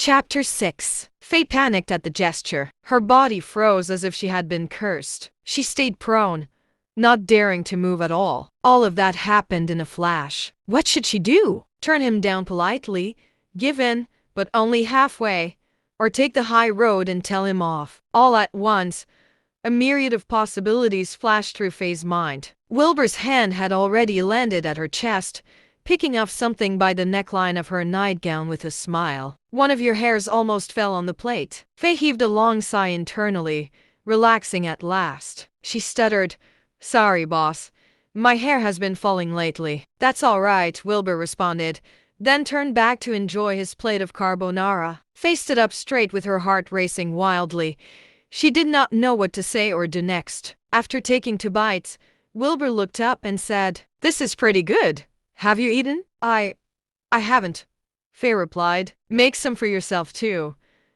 Chapter 6. Faye panicked at the gesture. Her body froze as if she had been cursed. She stayed prone, not daring to move at all. All of that happened in a flash. What should she do? Turn him down politely, give in, but only halfway, or take the high road and tell him off? All at once, a myriad of possibilities flashed through Faye's mind. Wilbur's hand had already landed at her chest, picking up something by the neckline of her nightgown with a smile. One of your hairs almost fell on the plate. Faye heaved a long sigh internally, relaxing at last. She stuttered, "Sorry, boss. My hair has been falling lately." "That's all right," Wilbur responded, then turned back to enjoy his plate of carbonara. Faye stood up straight with her heart racing wildly. She did not know what to say or do next. After taking 2 bites, Wilbur looked up and said, "This is pretty good. Have you eaten?" I haven't," Faye replied. "Make some for yourself too.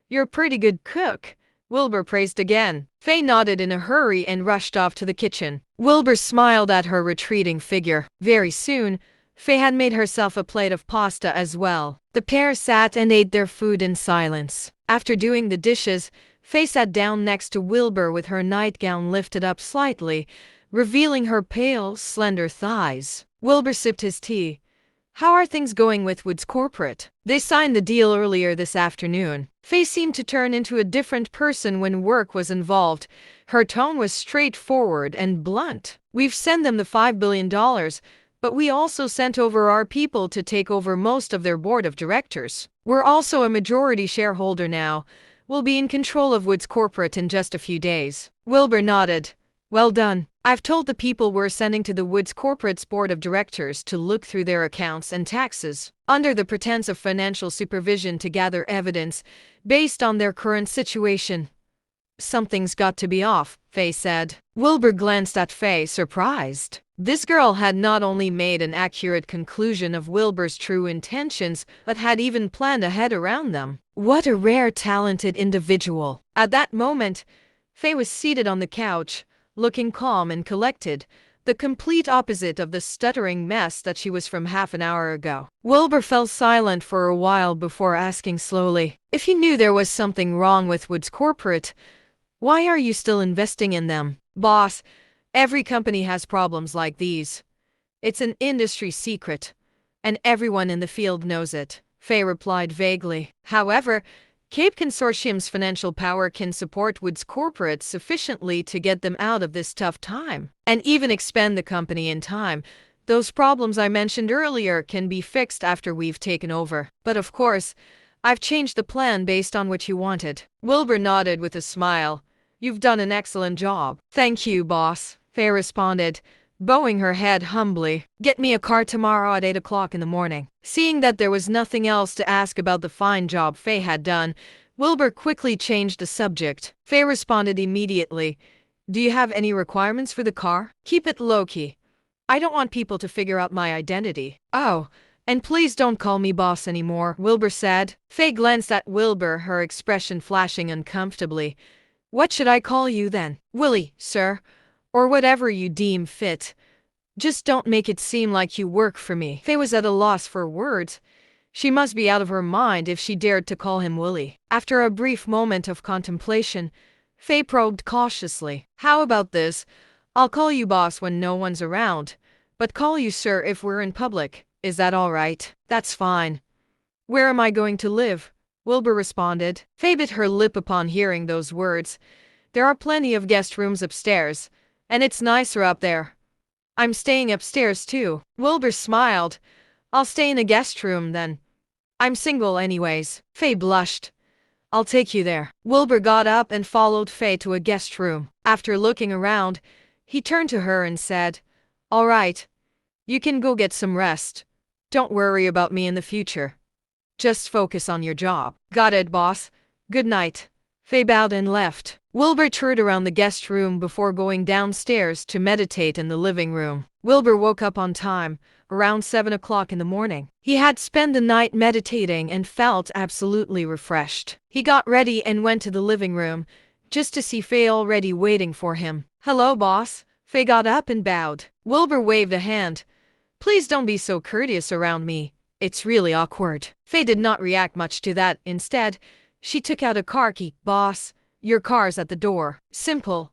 You're a pretty good cook," Wilbur praised again. Faye nodded in a hurry and rushed off to the kitchen. Wilbur smiled at her retreating figure. Very soon, Faye had made herself a plate of pasta as well. The pair sat and ate their food in silence. After doing the dishes, Faye sat down next to Wilbur with her nightgown lifted up slightly, revealing her pale, slender thighs. Wilbur sipped his tea. "How are things going with Woods Corporate?" "They signed the deal earlier this afternoon." Faye seemed to turn into a different person when work was involved. Her tone was straightforward and blunt. "We've sent them the $5 billion, but we also sent over our people to take over most of their board of directors. We're also a majority shareholder now. We'll be in control of Woods Corporate in just a few days." Wilbur nodded. "Well done. I've told the people we're sending to the Woods Corporate's board of directors to look through their accounts and taxes, under the pretense of financial supervision to gather evidence based on their current situation." "Something's got to be off," Faye said. Wilbur glanced at Faye, surprised. This girl had not only made an accurate conclusion of Wilbur's true intentions, but had even planned ahead around them. What a rare, talented individual. At that moment, Faye was seated on the couch, looking calm and collected, the complete opposite of the stuttering mess that she was from half an hour ago. Wilbur fell silent for a while before asking slowly, "If you knew there was something wrong with Woods Corporate, why are you still investing in them?" "Boss, every company has problems like these. It's an industry secret, and everyone in the field knows it," Faye replied vaguely. "However, Cape Consortium's financial power can support Woods Corporate sufficiently to get them out of this tough time, and even expand the company in time. Those problems I mentioned earlier can be fixed after we've taken over. But of course, I've changed the plan based on what you wanted." Wilbur nodded with a smile. "You've done an excellent job." "Thank you, boss," Faye responded, bowing her head humbly. "Get me a car tomorrow at 8 o'clock in the morning." Seeing that there was nothing else to ask about the fine job Faye had done, Wilbur quickly changed the subject. Faye responded immediately. "Do you have any requirements for the car?" "Keep it low-key. I don't want people to figure out my identity." "Oh, and please don't call me boss anymore," Wilbur said. Faye glanced at Wilbur, her expression flashing uncomfortably. "What should I call you then?" "Willie, sir, or whatever you deem fit. Just don't make it seem like you work for me." Faye was at a loss for words. She must be out of her mind if she dared to call him Willie. After a brief moment of contemplation, Faye probed cautiously. "How about this? I'll call you boss when no one's around, but call you sir if we're in public. Is that all right?" "That's fine." "Where am I going to live?" Wilbur responded. Faye bit her lip upon hearing those words. "There are plenty of guest rooms upstairs, and it's nicer up there." "I'm staying upstairs too." Wilbur smiled. "I'll stay in a guest room then. I'm single anyways." Faye blushed. "I'll take you there." Wilbur got up and followed Faye to a guest room. After looking around, he turned to her and said, "All right, you can go get some rest. Don't worry about me in the future. Just focus on your job." "Got it, boss. Good night." Faye bowed and left. Wilbur toured around the guest room before going downstairs to meditate in the living room. Wilbur woke up on time, around 7 o'clock in the morning. He had spent the night meditating and felt absolutely refreshed. He got ready and went to the living room, just to see Faye already waiting for him. "Hello, boss." Faye got up and bowed. Wilbur waved a hand. "Please don't be so courteous around me. It's really awkward. Faye did not react much to that. Instead, she took out a car key. Boss, your car's at the door. Simple.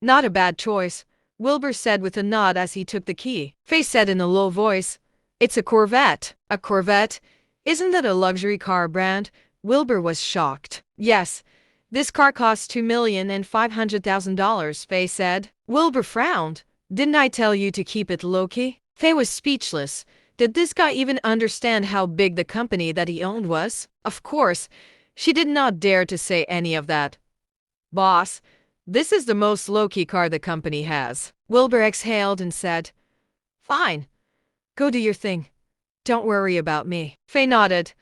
Not a bad choice, Wilbur said with a nod as he took the key. Faye said in a low voice, "It's a Corvette." "A Corvette? Isn't that a luxury car brand?" Wilbur was shocked. "Yes. This car costs $2,500,000, Faye said. Wilbur frowned. "Didn't I tell you to keep it low-key?" Faye was speechless. Did this guy even understand how big the company that he owned was? Of course, she did not dare to say any of that. "Boss, this is the most low-key car the company has." Wilbur exhaled and said, "Fine. Go do your thing. Don't worry about me." Faye nodded.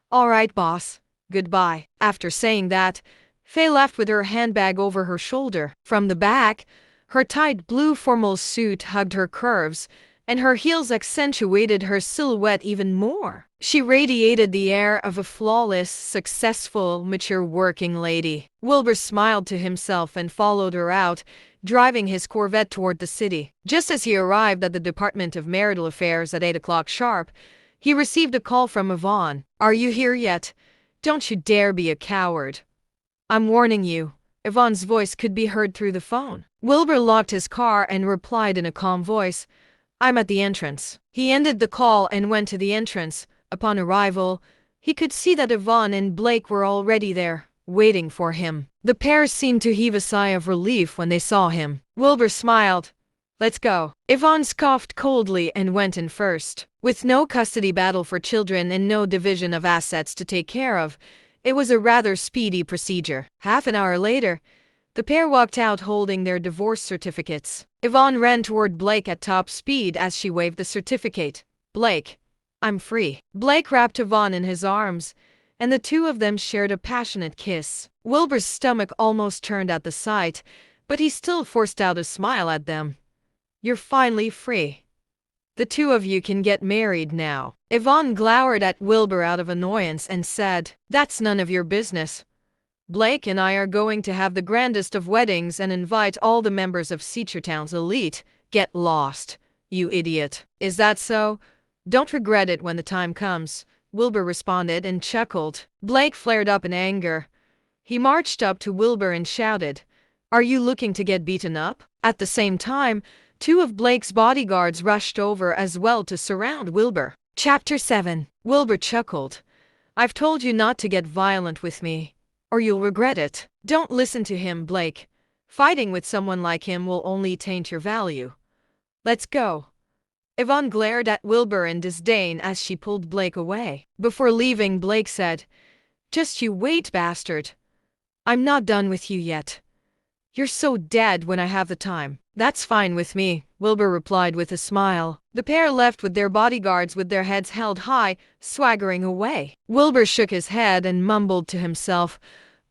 "All right, boss. Goodbye." After saying that, Faye left with her handbag over her shoulder. From the back, her tight blue formal suit hugged her curves, and her heels accentuated her silhouette even more. She radiated the air of a flawless, successful, mature working lady. Wilbur smiled to himself and followed her out, driving his Corvette toward the city. Just as he arrived at the Department of Marital Affairs at 8 o'clock sharp, he received a call from Yvonne. "Are you here yet? Don't you dare be a coward. I'm warning you." Yvonne's voice could be heard through the phone. Wilbur locked his car and replied in a calm voice, "I'm at the entrance." He ended the call and went to the entrance. Upon arrival, he could see that Yvonne and Blake were already there, waiting for him. The pair seemed to heave a sigh of relief when they saw him. Wilbur smiled. "Let's go." Yvonne scoffed coldly and went in first. With no custody battle for children and no division of assets to take care of, it was a rather speedy procedure. Half an hour later, the pair walked out holding their divorce certificates. Yvonne ran toward Blake at top speed as she waved the certificate. "Blake, I'm free." Blake wrapped Yvonne in his arms, and the two of them shared a passionate kiss. Wilbur's stomach almost turned at the sight, but he still forced out a smile at them. "You're finally free. The two of you can get married now." Yvonne glowered at Wilbur out of annoyance and said, "That's none of your business. Blake and I are going to have the grandest of weddings and invite all the members of Seachertown's elite. Get lost, you idiot." "Is that so? Don't regret it when the time comes," Wilbur responded and chuckled. Blake flared up in anger. He marched up to Wilbur and shouted, "Are you looking to get beaten up?" At the same time, two of Blake's bodyguards rushed over as well to surround Wilbur. Chapter 7. Wilbur chuckled. "I've told you not to get violent with me, or you'll regret it." "Don't listen to him, Blake. Fighting with someone like him will only taint your value. Let's go." Yvonne glared at Wilbur in disdain as she pulled Blake away. Before leaving, Blake said, "Just you wait, bastard. I'm not done with you yet. You're so dead when I have the time." "That's fine with me," Wilbur replied with a smile. The pair left with their bodyguards with their heads held high, swaggering away. Wilbur shook his head and mumbled to himself,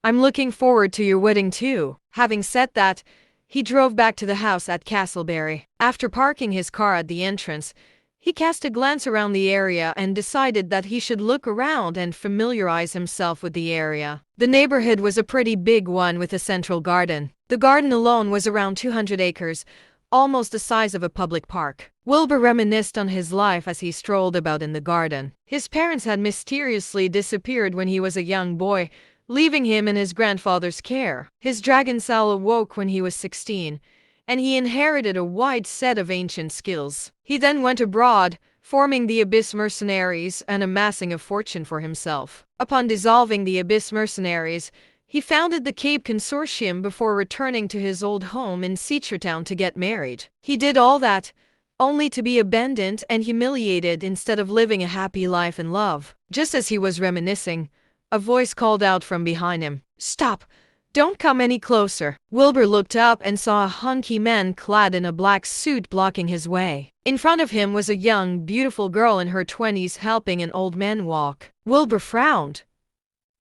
"I'm looking forward to your wedding too." Having said that, he drove back to the house at Castleberry. After parking his car at the entrance, he cast a glance around the area and decided that he should look around and familiarize himself with the area. The neighborhood was a pretty big one with a central garden. The garden alone was around 200 acres, almost the size of a public park. Wilbur reminisced on his life as he strolled about in the garden. His parents had mysteriously disappeared when he was a young boy, leaving him in his grandfather's care. His dragon cell awoke when he was 16, and he inherited a wide set of ancient skills. He then went abroad, forming the Abyss Mercenaries and amassing a fortune for himself. Upon dissolving the Abyss Mercenaries, he founded the Cape Consortium before returning to his old home in Seachertown to get married. He did all that, only to be abandoned and humiliated instead of living a happy life in love. Just as he was reminiscing, a voice called out from behind him, "Stop! Don't come any closer." Wilbur looked up and saw a hunky man clad in a black suit blocking his way. In front of him was a young, beautiful girl in her 20s helping an old man walk. Wilbur frowned.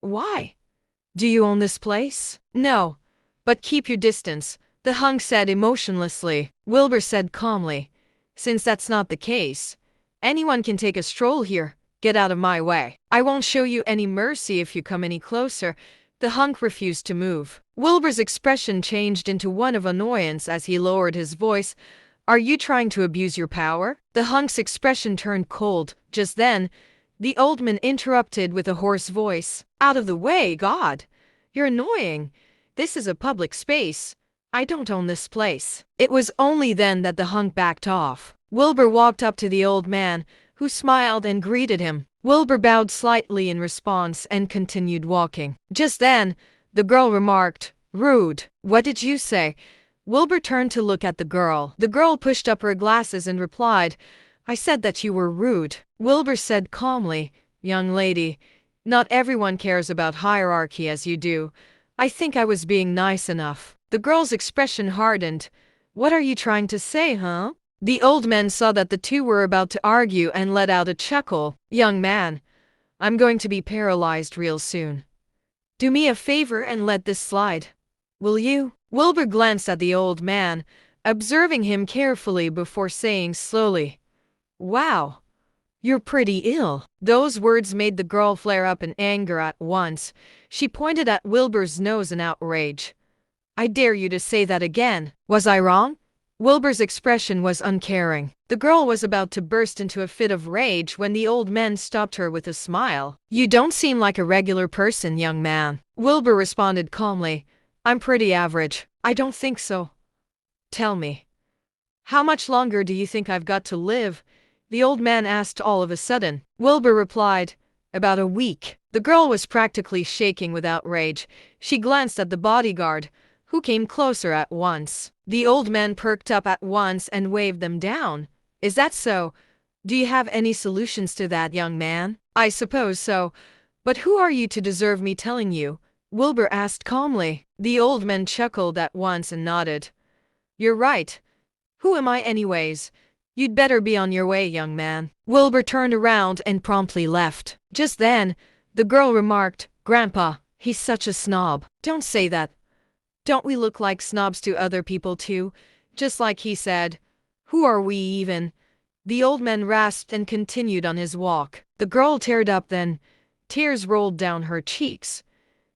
"Why? Do you own this place?" "No, but keep your distance," the hunk said emotionlessly. Wilbur said calmly, "Since that's not the case, anyone can take a stroll here. Get out of my way. I won't show you any mercy if you come any closer." The hunk refused to move. Wilbur's expression changed into one of annoyance as he lowered his voice. "Are you trying to abuse your power?" The hunk's expression turned cold. Just then, The old man interrupted with a hoarse voice. Out of the way, God! You're annoying. This is a public space. I don't own this place. It was only then that the hunk backed off. Wilbur walked up to the old man, who smiled and greeted him. Wilbur bowed slightly in response and continued walking. Just then, the girl remarked, "Rude. What did you say?" Wilbur turned to look at the girl. The girl pushed up her glasses and replied, "I said that you were rude." Wilbur said calmly, "Young lady, not everyone cares about hierarchy as you do. I think I was being nice enough." The girl's expression hardened. "What are you trying to say, huh?" The old man saw that the two were about to argue and let out a chuckle. "Young man, I'm going to be paralyzed real soon. Do me a favor and let this slide. Will you?" Wilbur glanced at the old man, observing him carefully before saying slowly, "Wow, you're pretty ill." Those words made the girl flare up in anger at once. She pointed at Wilbur's nose in outrage. "I dare you to say that again. Was I wrong?" Wilbur's expression was uncaring. The girl was about to burst into a fit of rage when the old man stopped her with a smile. "You don't seem like a regular person, young man." Wilbur responded calmly, "I'm pretty average." "I don't think so." "Tell me, how much longer do you think I've got to live?" the old man asked all of a sudden. Wilbur replied, "About a week." The girl was practically shaking with outrage. She glanced at the bodyguard, who came closer at once. The old man perked up at once and waved them down. "Is that so? Do you have any solutions to that, young man?" "I suppose so. But who are you to deserve me telling you?" Wilbur asked calmly. The old man chuckled at once and nodded. "You're right. Who am I anyways? You'd better be on your way, young man." Wilbur turned around and promptly left. Just then, the girl remarked, "Grandpa, he's such a snob." "Don't say that. Don't we look like snobs to other people too? Just like he said. Who are we even?" The old man rasped and continued on his walk. The girl teared up then. Tears rolled down her cheeks.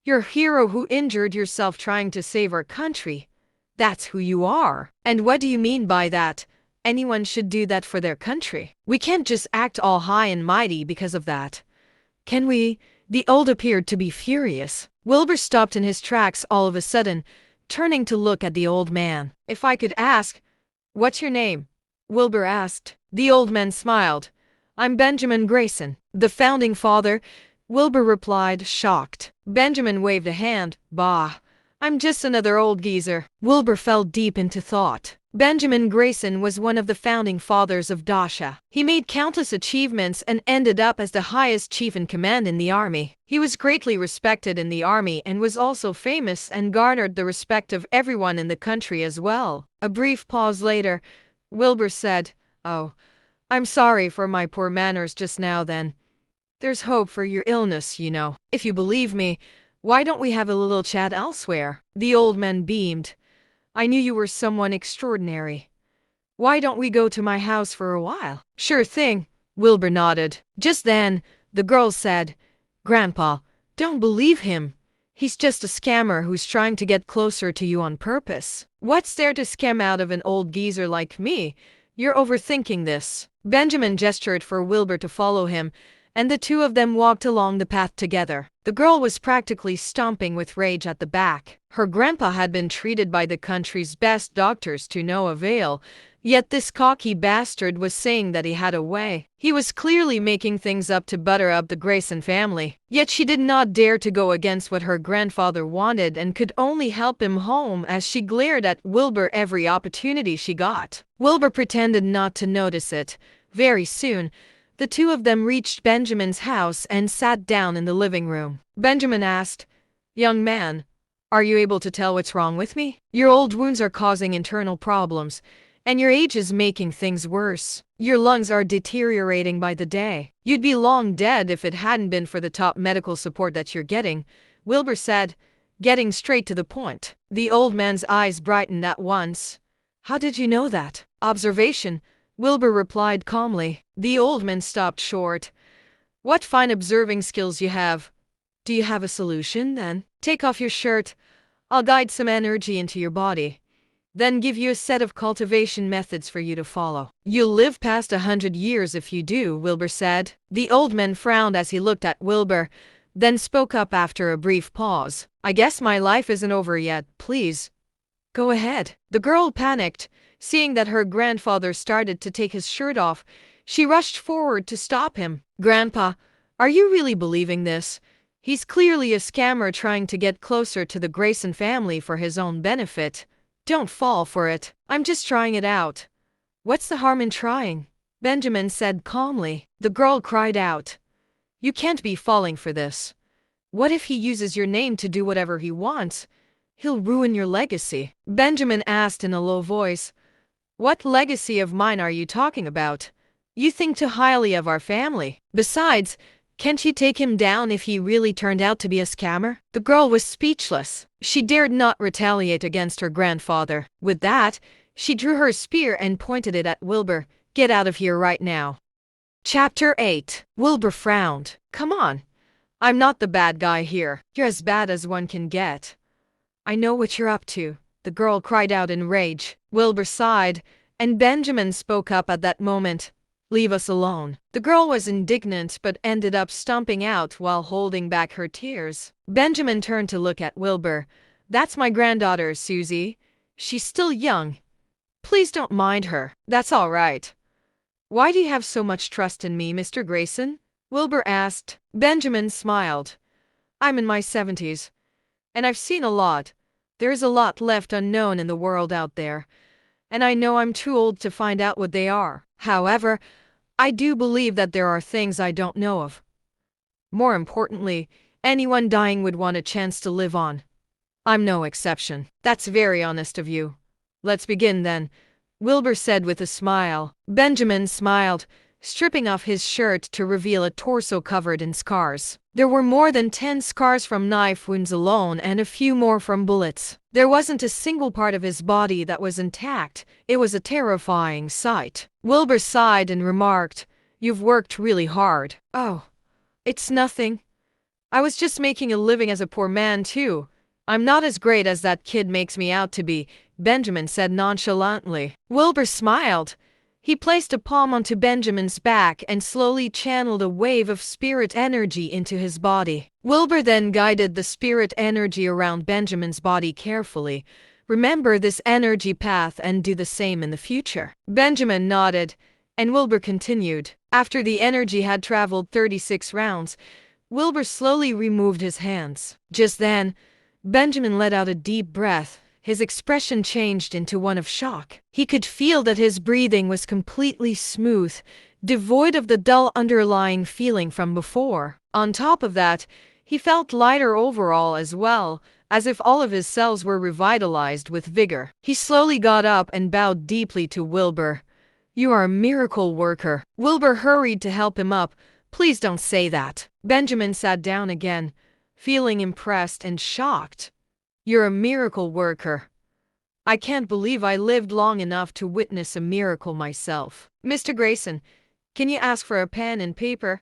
"You're a hero who injured yourself trying to save our country. That's who you are. And what do you mean by that? Anyone should do that for their country. We can't just act all high and mighty because of that. Can we?" The old appeared to be furious. Wilbur stopped in his tracks all of a sudden, turning to look at the old man. "If I could ask, what's your name?" Wilbur asked. The old man smiled. "I'm Benjamin Grayson, the founding father." Wilbur replied, shocked. Benjamin waved a hand. "Bah, I'm just another old geezer." Wilbur fell deep into thought. Benjamin Grayson was one of the founding fathers of Dasha. He made countless achievements and ended up as the highest chief in command in the army. He was greatly respected in the army and was also famous and garnered the respect of everyone in the country as well. A brief pause later, Wilbur said, "Oh, I'm sorry for my poor manners just now then. There's hope for your illness, you know. If you believe me, why don't we have a little chat elsewhere?" The old man beamed. "I knew you were someone extraordinary. Why don't we go to my house for a while?" "Sure thing," Wilbur nodded. Just then, the girl said, "Grandpa, don't believe him. He's just a scammer who's trying to get closer to you on purpose." "What's there to scam out of an old geezer like me? You're overthinking this." Benjamin gestured for Wilbur to follow him, and the two of them walked along the path together. The girl was practically stomping with rage at the back. Her grandpa had been treated by the country's best doctors to no avail, yet this cocky bastard was saying that he had a way. He was clearly making things up to butter up the Grayson family. Yet she did not dare to go against what her grandfather wanted and could only help him home as she glared at Wilbur every opportunity she got. Wilbur pretended not to notice it. Very soon, the two of them reached Benjamin's house and sat down in the living room. Benjamin asked, "Young man, are you able to tell what's wrong with me? Your old wounds are causing internal problems, and your age is making things worse. Your lungs are deteriorating by the day. You'd be long dead if it hadn't been for the top medical support that you're getting," Wilbur said, getting straight to the point. The old man's eyes brightened at once. "How did you know that?" "Observation," Wilbur replied calmly. The old man stopped short. "What fine observing skills you have. Do you have a solution, then? Take off your shirt. I'll guide some energy into your body. then give you a set of cultivation methods for you to follow. You'll live past 100 years if you do, Wilbur said. The old man frowned as he looked at Wilbur, then spoke up after a brief pause. I guess my life isn't over yet, please. Go ahead. The girl panicked, seeing that her grandfather started to take his shirt off. She rushed forward to stop him. Grandpa, are you really believing this? He's clearly a scammer trying to get closer to the Grayson family for his own benefit. Don't fall for it. I'm just trying it out. What's the harm in trying? Benjamin said calmly. The girl cried out. You can't be falling for this. What if he uses your name to do whatever he wants? He'll ruin your legacy. Benjamin asked in a low voice. What legacy of mine are you talking about? You think too highly of our family. Besides, can't you take him down if he really turned out to be a scammer? The girl was speechless. She dared not retaliate against her grandfather. With that, she drew her spear and pointed it at Wilbur. Get out of here right now. Chapter 8. Wilbur frowned. Come on. I'm not the bad guy here. You're as bad as one can get. I know what you're up to, the girl cried out in rage. Wilbur sighed, and Benjamin spoke up at that moment. Leave us alone. The girl was indignant but ended up stomping out while holding back her tears. Benjamin turned to look at Wilbur. That's my granddaughter, Susie. She's still young. Please don't mind her. That's all right. Why do you have so much trust in me, Mr. Grayson? Wilbur asked. Benjamin smiled. I'm in my 70s, and I've seen a lot. There's a lot left unknown in the world out there, and I know I'm too old to find out what they are. However, I do believe that there are things I don't know of. More importantly, anyone dying would want a chance to live on. I'm no exception. That's very honest of you. Let's begin then, Wilbur said with a smile. Benjamin smiled, stripping off his shirt to reveal a torso covered in scars. There were more than 10 scars from knife wounds alone and a few more from bullets. There wasn't a single part of his body that was intact. It was a terrifying sight. Wilbur sighed and remarked, You've worked really hard. Oh, it's nothing. I was just making a living as a poor man too. I'm not as great as that kid makes me out to be, Benjamin said nonchalantly. Wilbur smiled. He placed a palm onto Benjamin's back and slowly channeled a wave of spirit energy into his body. Wilbur then guided the spirit energy around Benjamin's body carefully. Remember this energy path and do the same in the future. Benjamin nodded, and Wilbur continued. After the energy had traveled 36 rounds, Wilbur slowly removed his hands. Just then, Benjamin let out a deep breath. His expression changed into one of shock. He could feel that his breathing was completely smooth, devoid of the dull underlying feeling from before. On top of that, he felt lighter overall as well, as if all of his cells were revitalized with vigor. He slowly got up and bowed deeply to Wilbur. You are a miracle worker. Wilbur hurried to help him up. Please don't say that. Benjamin sat down again, feeling impressed and shocked. You're a miracle worker. I can't believe I lived long enough to witness a miracle myself. Mr. Grayson, can you ask for a pen and paper?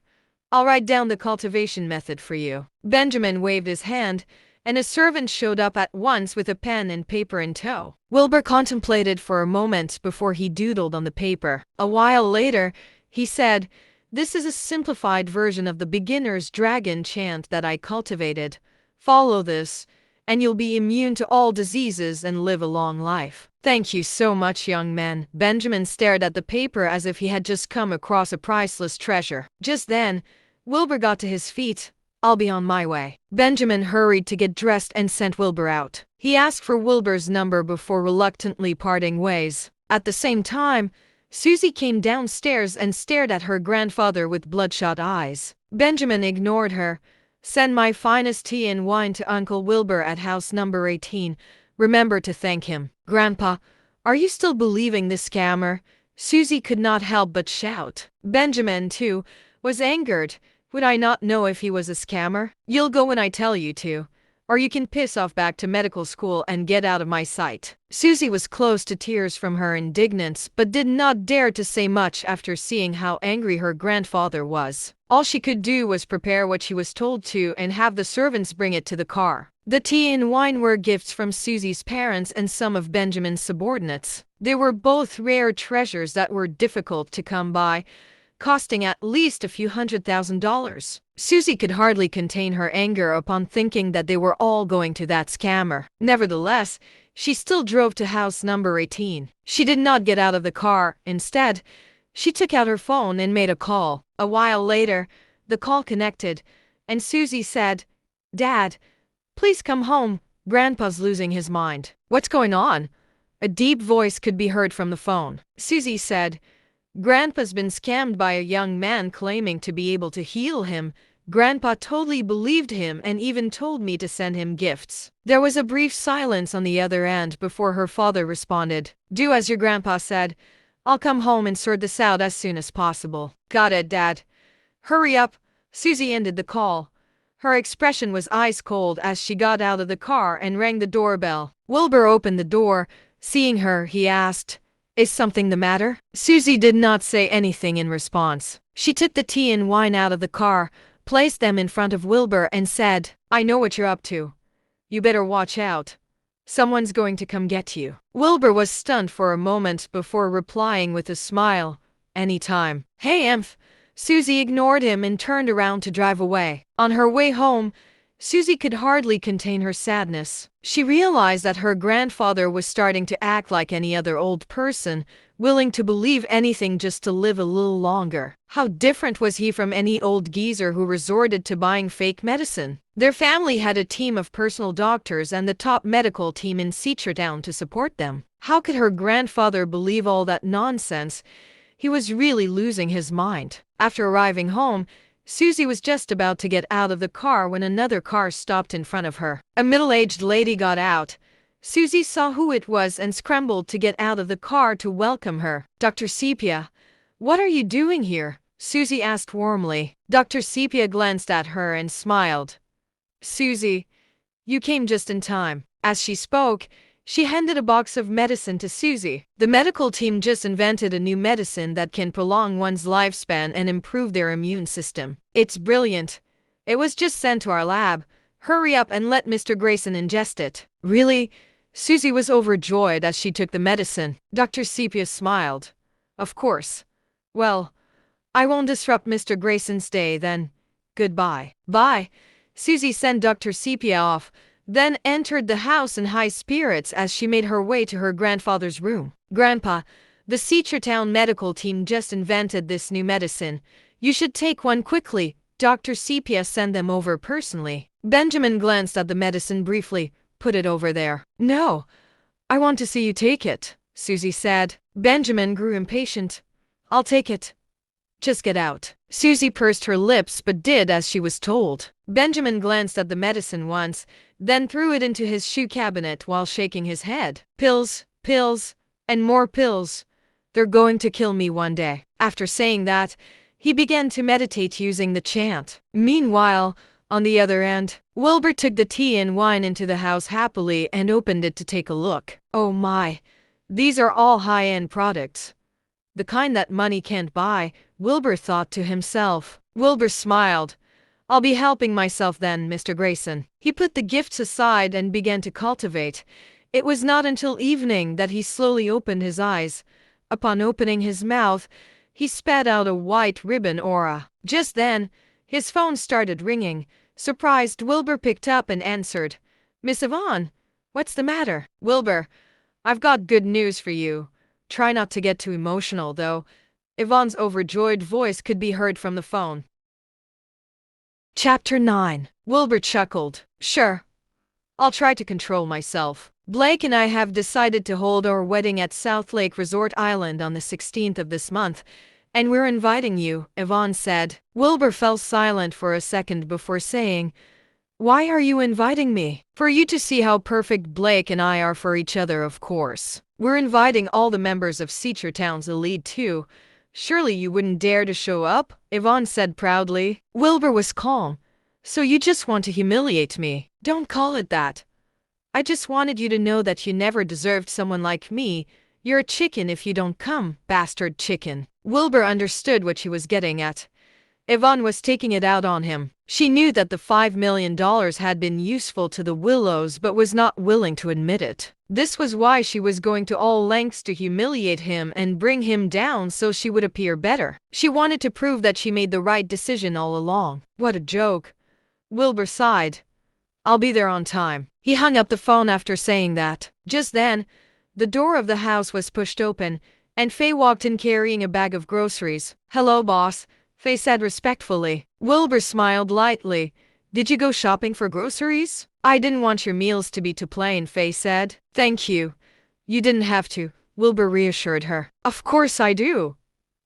I'll write down the cultivation method for you. Benjamin waved his hand, and a servant showed up at once with a pen and paper in tow. Wilbur contemplated for a moment before he doodled on the paper. A while later, he said, This is a simplified version of the beginner's dragon chant that I cultivated. Follow this, and you'll be immune to all diseases and live a long life. Thank you so much, young man. Benjamin stared at the paper as if he had just come across a priceless treasure. Just then, Wilbur got to his feet. I'll be on my way. Benjamin hurried to get dressed and sent Wilbur out. He asked for Wilbur's number before reluctantly parting ways. At the same time, Susie came downstairs and stared at her grandfather with bloodshot eyes. Benjamin ignored her. Send my finest tea and wine to Uncle Wilbur at house number 18. Remember to thank him. Grandpa, are you still believing this scammer? Susie could not help but shout. Benjamin, too, was angered. Would I not know if he was a scammer? You'll go when I tell you to, or you can piss off back to medical school and get out of my sight." Susie was close to tears from her indignance, but did not dare to say much after seeing how angry her grandfather was. All she could do was prepare what she was told to and have the servants bring it to the car. The tea and wine were gifts from Susie's parents and some of Benjamin's subordinates. They were both rare treasures that were difficult to come by, costing at least a few $100,000. Susie could hardly contain her anger upon thinking that they were all going to that scammer. Nevertheless, she still drove to house number 18. She did not get out of the car. Instead, she took out her phone and made a call. A while later, the call connected, and Susie said, "Dad, please come home. Grandpa's losing his mind." "What's going on?" A deep voice could be heard from the phone. Susie said, "Grandpa's been scammed by a young man claiming to be able to heal him. Grandpa totally believed him and even told me to send him gifts." There was a brief silence on the other end before her father responded. "Do as your grandpa said. I'll come home and sort this out as soon as possible." "Got it, Dad. Hurry up." Susie ended the call. Her expression was ice cold as she got out of the car and rang the doorbell. Wilbur opened the door. Seeing her, he asked, "Is something the matter?" Susie did not say anything in response. She took the tea and wine out of the car, placed them in front of Wilbur and said, "I know what you're up to. You better watch out. Someone's going to come get you." Wilbur was stunned for a moment before replying with a smile, "Anytime." "Hey, Emph." Susie ignored him and turned around to drive away. On her way home, Susie could hardly contain her sadness. She realized that her grandfather was starting to act like any other old person, willing to believe anything just to live a little longer. How different was he from any old geezer who resorted to buying fake medicine? Their family had a team of personal doctors and the top medical team in Seachertown to support them. How could her grandfather believe all that nonsense? He was really losing his mind. After arriving home, Susie was just about to get out of the car when another car stopped in front of her. A middle-aged lady got out. Susie saw who it was and scrambled to get out of the car to welcome her. "Dr. Sepia, what are you doing here?" Susie asked warmly. Dr. Sepia glanced at her and smiled. "Susie, you came just in time." As she spoke, she handed a box of medicine to Susie. "The medical team just invented a new medicine that can prolong one's lifespan and improve their immune system. It's brilliant. It was just sent to our lab. Hurry up and let Mr. Grayson ingest it." "Really?" Susie was overjoyed as she took the medicine. Dr. Sepia smiled. "Of course. Well, I won't disrupt Mr. Grayson's day then. Goodbye." "Bye." Susie sent Dr. Sepia off, then entered the house in high spirits as she made her way to her grandfather's room. "Grandpa, the Seachertown medical team just invented this new medicine. You should take one quickly. Dr. Sepia sent them over personally." Benjamin glanced at the medicine briefly. "Put it over there." "No, I want to see you take it," Susie said. Benjamin grew impatient. "I'll take it. Just get out." Susie pursed her lips but did as she was told. Benjamin glanced at the medicine once, then threw it into his shoe cabinet while shaking his head. "Pills, pills, and more pills. They're going to kill me one day." After saying that, he began to meditate using the chant. Meanwhile, on the other end, Wilbur took the tea and wine into the house happily and opened it to take a look. "Oh my, these are all high-end products. The kind that money can't buy," Wilbur thought to himself. Wilbur smiled. "I'll be helping myself then, Mr. Grayson." He put the gifts aside and began to cultivate. It was not until evening that he slowly opened his eyes. Upon opening his mouth, he spat out a white ribbon aura. Just then, his phone started ringing. Surprised, Wilbur picked up and answered. "Miss Yvonne, what's the matter?" "Wilbur, I've got good news for you. Try not to get too emotional, though." Yvonne's overjoyed voice could be heard from the phone. Chapter 9. Wilbur chuckled. "Sure. I'll try to control myself. Blake and I have decided to hold our wedding at South Lake Resort Island on the 16th of this month, and we're inviting you," Yvonne said. Wilbur fell silent for a second before saying, "Why are you inviting me?" "For you to see how perfect Blake and I are for each other, of course. We're inviting all the members of Seachertown's elite too. Surely you wouldn't dare to show up?" Yvonne said proudly. Wilbur was calm. "So you just want to humiliate me?" Don't call it that. I just wanted you to know that you never deserved someone like me. You're a chicken if you don't come, bastard chicken. Wilbur understood what she was getting at. Yvonne was taking it out on him. She knew that the $5 million had been useful to the Willows but was not willing to admit it. This was why she was going to all lengths to humiliate him and bring him down so she would appear better. She wanted to prove that she made the right decision all along. What a joke. Wilbur sighed. I'll be there on time. He hung up the phone after saying that. Just then, the door of the house was pushed open, and Faye walked in carrying a bag of groceries. Hello, boss, Faye said respectfully. Wilbur smiled lightly. Did you go shopping for groceries? I didn't want your meals to be too plain, Faye said. Thank you. You didn't have to, Wilbur reassured her. Of course I do.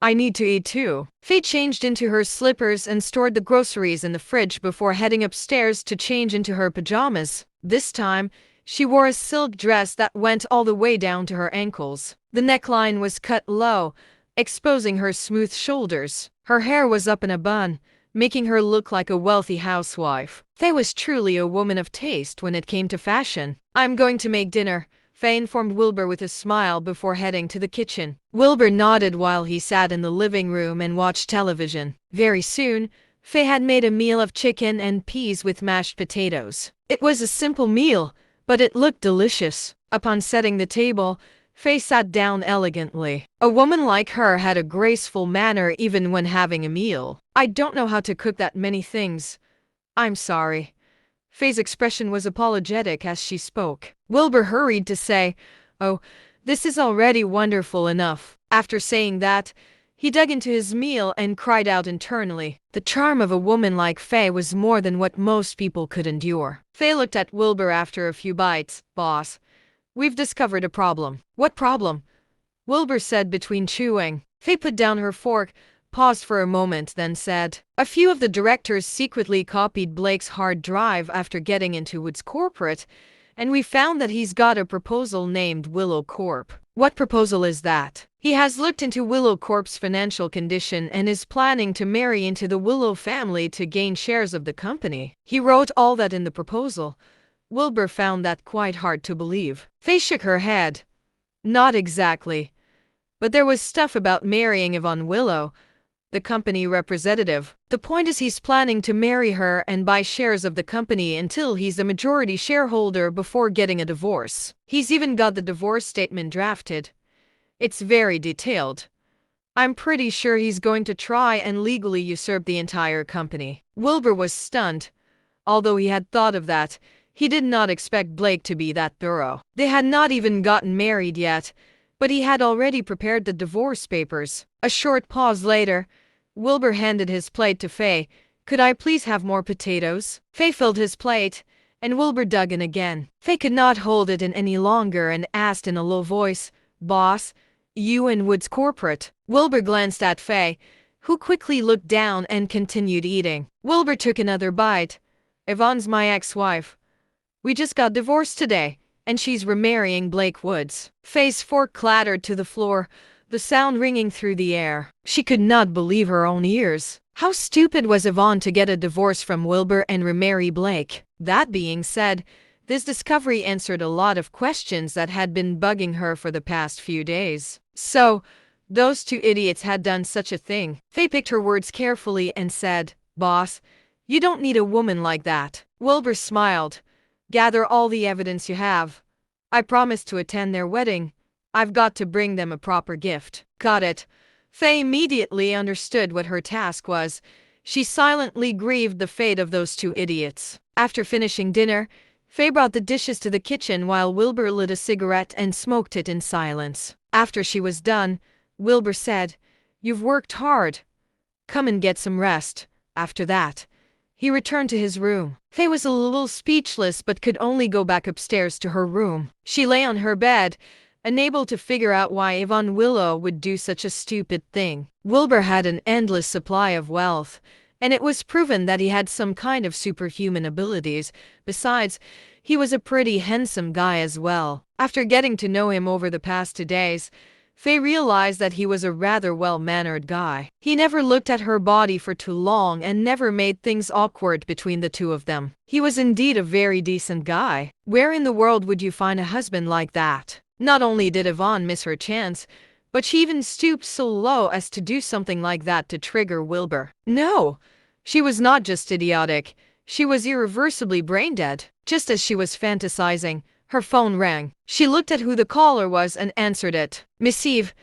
I need to eat too. Faye changed into her slippers and stored the groceries in the fridge before heading upstairs to change into her pajamas. This time, she wore a silk dress that went all the way down to her ankles. The neckline was cut low, exposing her smooth shoulders. Her hair was up in a bun, making her look like a wealthy housewife. Faye was truly a woman of taste when it came to fashion. I'm going to make dinner, Faye informed Wilbur with a smile before heading to the kitchen. Wilbur nodded while he sat in the living room and watched television. Very soon, Faye had made a meal of chicken and peas with mashed potatoes. It was a simple meal, but it looked delicious. Upon setting the table, Faye sat down elegantly. A woman like her had a graceful manner even when having a meal. I don't know how to cook that many things. I'm sorry. Faye's expression was apologetic as she spoke. Wilbur hurried to say, Oh, this is already wonderful enough. After saying that, he dug into his meal and cried out internally. The charm of a woman like Faye was more than what most people could endure. Faye looked at Wilbur after a few bites. Boss, we've discovered a problem. What problem? Wilbur said between chewing. Faye put down her fork, paused for a moment, then said, A few of the directors secretly copied Blake's hard drive after getting into Wood's corporate, and we found that he's got a proposal named Willow Corp. What proposal is that? He has looked into Willow Corp's financial condition and is planning to marry into the Willow family to gain shares of the company. He wrote all that in the proposal. Wilbur found that quite hard to believe. Faye shook her head. Not exactly. But there was stuff about marrying Yvonne Willow, the company representative. The point is he's planning to marry her and buy shares of the company until he's the majority shareholder before getting a divorce. He's even got the divorce statement drafted. It's very detailed. I'm pretty sure he's going to try and legally usurp the entire company. Wilbur was stunned. Although he had thought of that, he did not expect Blake to be that thorough. They had not even gotten married yet, but he had already prepared the divorce papers. A short pause later, Wilbur handed his plate to Faye. Could I please have more potatoes? Faye filled his plate, and Wilbur dug in again. Faye could not hold it in any longer and asked in a low voice, Boss, you and Wood's corporate? Wilbur glanced at Faye, who quickly looked down and continued eating. Wilbur took another bite. Yvonne's my ex-wife. We just got divorced today, and she's remarrying Blake Woods. Faye's fork clattered to the floor, the sound ringing through the air. She could not believe her own ears. How stupid was Yvonne to get a divorce from Wilbur and remarry Blake? That being said, this discovery answered a lot of questions that had been bugging her for the past few days. So, those two idiots had done such a thing. Faye picked her words carefully and said, Boss, you don't need a woman like that. Wilbur smiled. Gather all the evidence you have. I promise to attend their wedding. I've got to bring them a proper gift. Got it. Faye immediately understood what her task was. She silently grieved the fate of those two idiots. After finishing dinner, Faye brought the dishes to the kitchen while Wilbur lit a cigarette and smoked it in silence. After she was done, Wilbur said, You've worked hard. Come and get some rest. After that, he returned to his room. Faye was a little speechless but could only go back upstairs to her room. She lay on her bed, unable to figure out why Yvonne Willow would do such a stupid thing. Wilbur had an endless supply of wealth, and it was proven that he had some kind of superhuman abilities. Besides, he was a pretty handsome guy as well. After getting to know him over the past 2 days, Faye realized that he was a rather well-mannered guy. He never looked at her body for too long and never made things awkward between the two of them. He was indeed a very decent guy. Where in the world would you find a husband like that? Not only did Yvonne miss her chance, but she even stooped so low as to do something like that to trigger Wilbur. No, she was not just idiotic. She was irreversibly brain-dead. Just as she was fantasizing, her phone rang. She looked at who the caller was and answered it. "Miss Eve,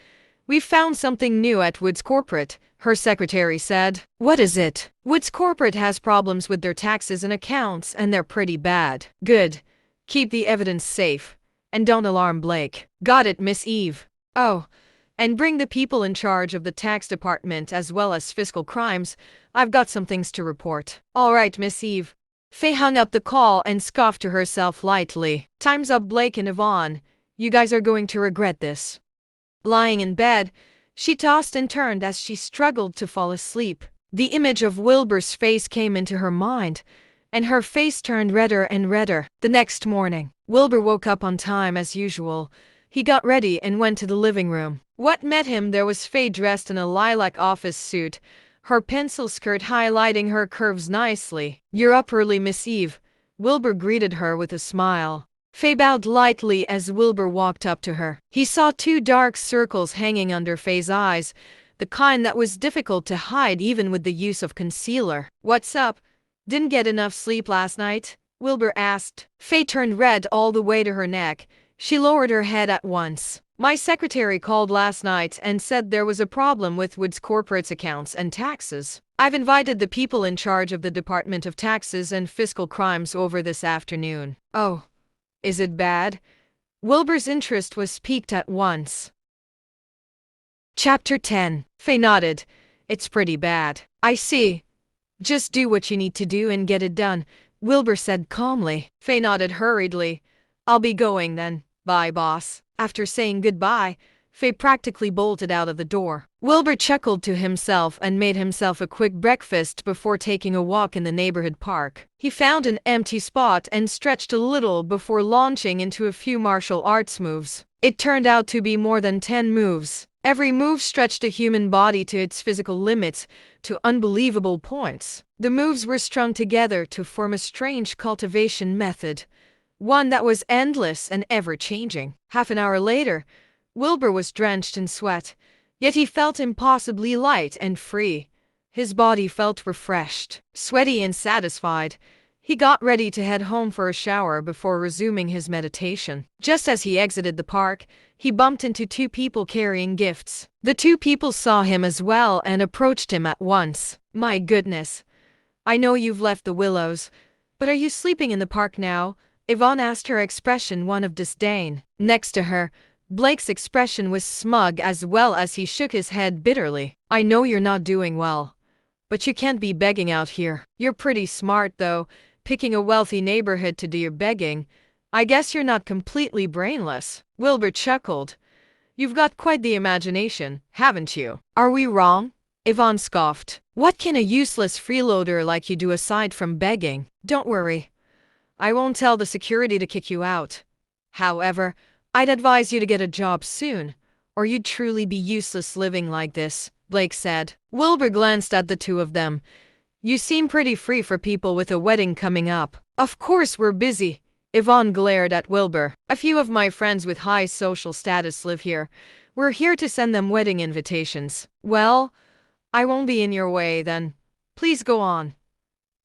we've found something new at Woods Corporate," her secretary said. "What is it?" "Woods Corporate has problems with their taxes and accounts, and they're pretty bad." "Good. Keep the evidence safe. And don't alarm Blake." "Got it, Miss Eve." "Oh, and bring the people in charge of the tax department as well as fiscal crimes. I've got some things to report." "All right, Miss Eve." Faye hung up the call and scoffed to herself lightly. "Time's up, Blake and Yvonne. You guys are going to regret this." Lying in bed, she tossed and turned as she struggled to fall asleep. The image of Wilbur's face came into her mind, and her face turned redder and redder. The next morning, Wilbur woke up on time as usual. He got ready and went to the living room. What met him there was Faye dressed in a lilac office suit, her pencil skirt highlighting her curves nicely. "You're up early, Miss Eve," Wilbur greeted her with a smile. Faye bowed lightly as Wilbur walked up to her. He saw two dark circles hanging under Faye's eyes, the kind that was difficult to hide even with the use of concealer. "What's up? Didn't get enough sleep last night?" Wilbur asked. Faye turned red all the way to her neck. She lowered her head at once. "My secretary called last night and said there was a problem with Woods Corporate's accounts and taxes. I've invited the people in charge of the Department of Taxes and Fiscal Crimes over this afternoon." "Oh, is it bad?" Wilbur's interest was piqued at once. Chapter 10. Faye nodded. "It's pretty bad." "I see. Just do what you need to do and get it done," Wilbur said calmly. Faye nodded hurriedly. "I'll be going then. Bye, boss." After saying goodbye, Faye practically bolted out of the door. Wilbur chuckled to himself and made himself a quick breakfast before taking a walk in the neighborhood park. He found an empty spot and stretched a little before launching into a few martial arts moves. It turned out to be more than 10 moves. Every move stretched a human body to its physical limits, to unbelievable points. The moves were strung together to form a strange cultivation method, one that was endless and ever-changing. Half an hour later, Wilbur was drenched in sweat, yet he felt impossibly light and free. His body felt refreshed, sweaty and satisfied. He got ready to head home for a shower before resuming his meditation. Just as he exited the park, he bumped into two people carrying gifts. The two people saw him as well and approached him at once. "My goodness. I know you've left the Willows, but are you sleeping in the park now?" Yvonne asked, her expression one of disdain. Next to her, Blake's expression was smug as well as he shook his head bitterly. "I know you're not doing well, but you can't be begging out here. You're pretty smart, though, picking a wealthy neighborhood to do your begging. I guess you're not completely brainless." Wilbur chuckled. "You've got quite the imagination, haven't you?" "Are we wrong?" Yvonne scoffed. "What can a useless freeloader like you do aside from begging?" "Don't worry. I won't tell the security to kick you out. However, I'd advise you to get a job soon, or you'd truly be useless living like this," Blake said. Wilbur glanced at the two of them. "You seem pretty free for people with a wedding coming up." "Of course we're busy." Yvonne glared at Wilbur. "A few of my friends with high social status live here. We're here to send them wedding invitations." "Well, I won't be in your way then. Please go on."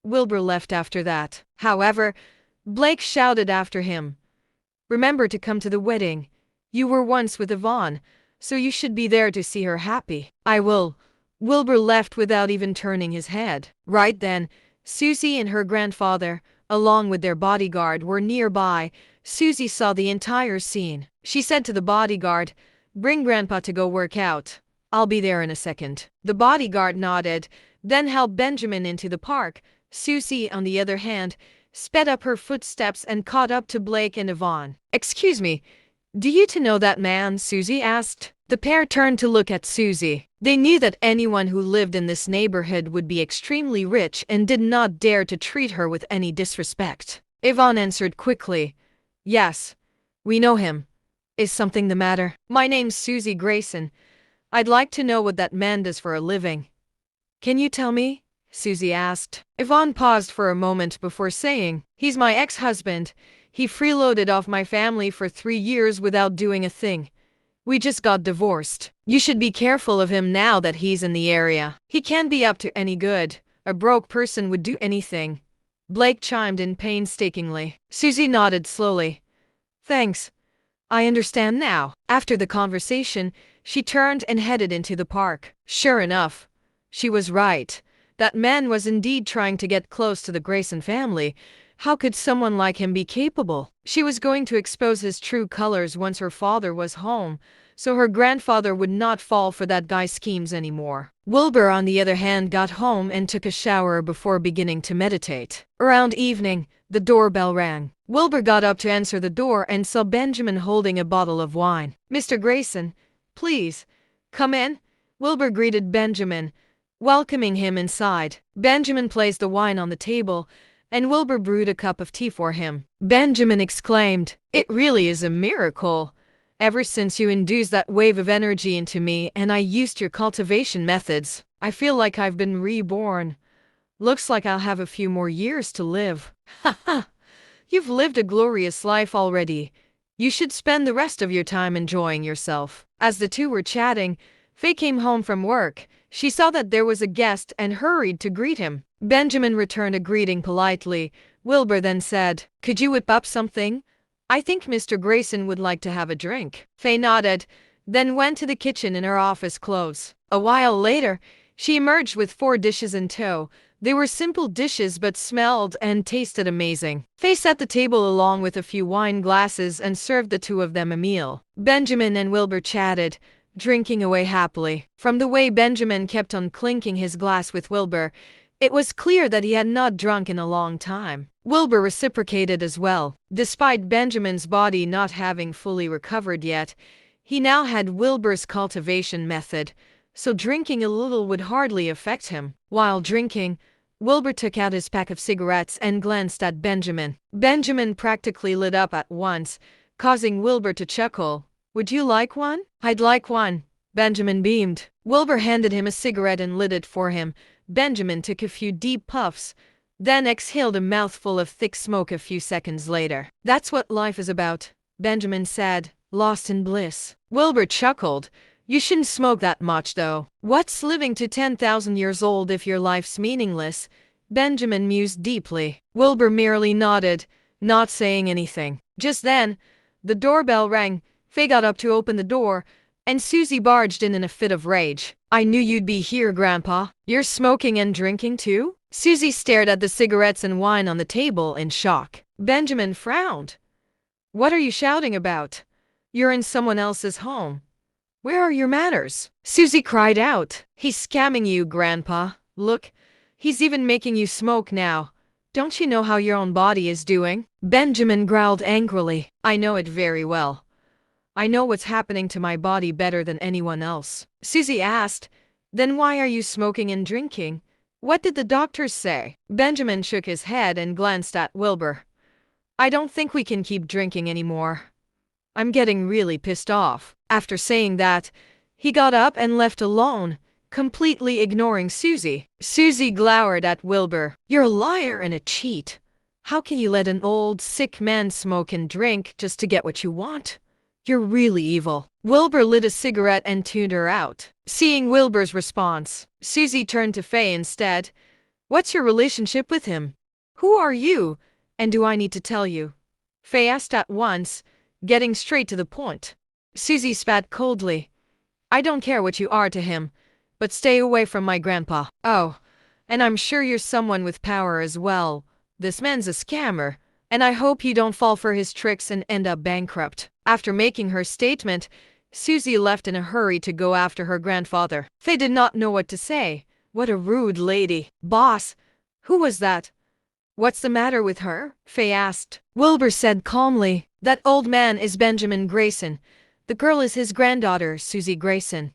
Wilbur left after that. However, Blake shouted after him, "Remember to come to the wedding. You were once with Yvonne, so you should be there to see her happy." "I will." Wilbur left without even turning his head. Right then, Susie and her grandfather, along with their bodyguard, were nearby. Susie saw the entire scene. She said to the bodyguard, "Bring Grandpa to go work out. I'll be there in a second." The bodyguard nodded, then helped Benjamin into the park. Susie, on the other hand, sped up her footsteps and caught up to Blake and Yvonne. "Excuse me, do you two know that man?" Susie asked. The pair turned to look at Susie. They knew that anyone who lived in this neighborhood would be extremely rich and did not dare to treat her with any disrespect. Yvonne answered quickly, "Yes, we know him. Is something the matter? My name's Susie Grayson. I'd like to know what that man does for a living. Can you tell me? Susie asked. Yvonne paused for a moment before saying, He's my ex-husband. He freeloaded off my family for 3 years without doing a thing. We just got divorced. You should be careful of him now that he's in the area. He can't be up to any good. A broke person would do anything. Blake chimed in painstakingly. Susie nodded slowly. Thanks. I understand now. After the conversation, she turned and headed into the park. Sure enough, she was right. That man was indeed trying to get close to the Grayson family. How could someone like him be capable? She was going to expose his true colors once her father was home, so her grandfather would not fall for that guy's schemes anymore. Wilbur, on the other hand, got home and took a shower before beginning to meditate. Around evening, the doorbell rang. Wilbur got up to answer the door and saw Benjamin holding a bottle of wine. Mr. Grayson, please, come in. Wilbur greeted Benjamin, welcoming him inside. Benjamin placed the wine on the table, and Wilbur brewed a cup of tea for him. Benjamin exclaimed, It really is a miracle. Ever since you induced that wave of energy into me and I used your cultivation methods, I feel like I've been reborn. Looks like I'll have a few more years to live. Ha ha! You've lived a glorious life already. You should spend the rest of your time enjoying yourself. As the two were chatting, Faye came home from work. She saw that there was a guest and hurried to greet him. Benjamin returned a greeting politely. Wilbur then said, Could you whip up something? I think Mr. Grayson would like to have a drink. Faye nodded, then went to the kitchen in her office clothes. A while later, she emerged with 4 dishes in tow. They were simple dishes but smelled and tasted amazing. Faye set the table along with a few wine glasses and served the 2 of them a meal. Benjamin and Wilbur chatted, drinking away happily. From the way Benjamin kept on clinking his glass with Wilbur, it was clear that he had not drunk in a long time. Wilbur reciprocated as well. Despite Benjamin's body not having fully recovered yet, he now had Wilbur's cultivation method, so drinking a little would hardly affect him. While drinking, Wilbur took out his pack of cigarettes and glanced at Benjamin. Benjamin practically lit up at once, causing Wilbur to chuckle. Would you like one? I'd like one. Benjamin beamed. Wilbur handed him a cigarette and lit it for him. Benjamin took a few deep puffs, then exhaled a mouthful of thick smoke a few seconds later. That's what life is about, Benjamin said, lost in bliss. Wilbur chuckled. You shouldn't smoke that much, though. What's living to 10,000 years old if your life's meaningless? Benjamin mused deeply. Wilbur merely nodded, not saying anything. Just then, the doorbell rang. Faye got up to open the door, and Susie barged in a fit of rage. I knew you'd be here, Grandpa. You're smoking and drinking too? Susie stared at the cigarettes and wine on the table in shock. Benjamin frowned. What are you shouting about? You're in someone else's home. Where are your manners? Susie cried out. He's scamming you, Grandpa. Look, he's even making you smoke now. Don't you know how your own body is doing? Benjamin growled angrily. I know it very well. I know what's happening to my body better than anyone else. Susie asked, Then why are you smoking and drinking? What did the doctors say? Benjamin shook his head and glanced at Wilbur. I don't think we can keep drinking anymore. I'm getting really pissed off. After saying that, he got up and left alone, completely ignoring Susie. Susie glowered at Wilbur. You're a liar and a cheat. How can you let an old, sick man smoke and drink just to get what you want? You're really evil. Wilbur lit a cigarette and tuned her out. Seeing Wilbur's response, Susie turned to Faye instead. What's your relationship with him? Who are you? And do I need to tell you? Faye asked at once, getting straight to the point. Susie spat coldly. I don't care what you are to him, but stay away from my grandpa. Oh, and I'm sure you're someone with power as well. This man's a scammer, and I hope you don't fall for his tricks and end up bankrupt. After making her statement, Susie left in a hurry to go after her grandfather. Faye did not know what to say. What a rude lady. Boss, who was that? What's the matter with her? Faye asked. Wilbur said calmly, That old man is Benjamin Grayson. The girl is his granddaughter, Susie Grayson.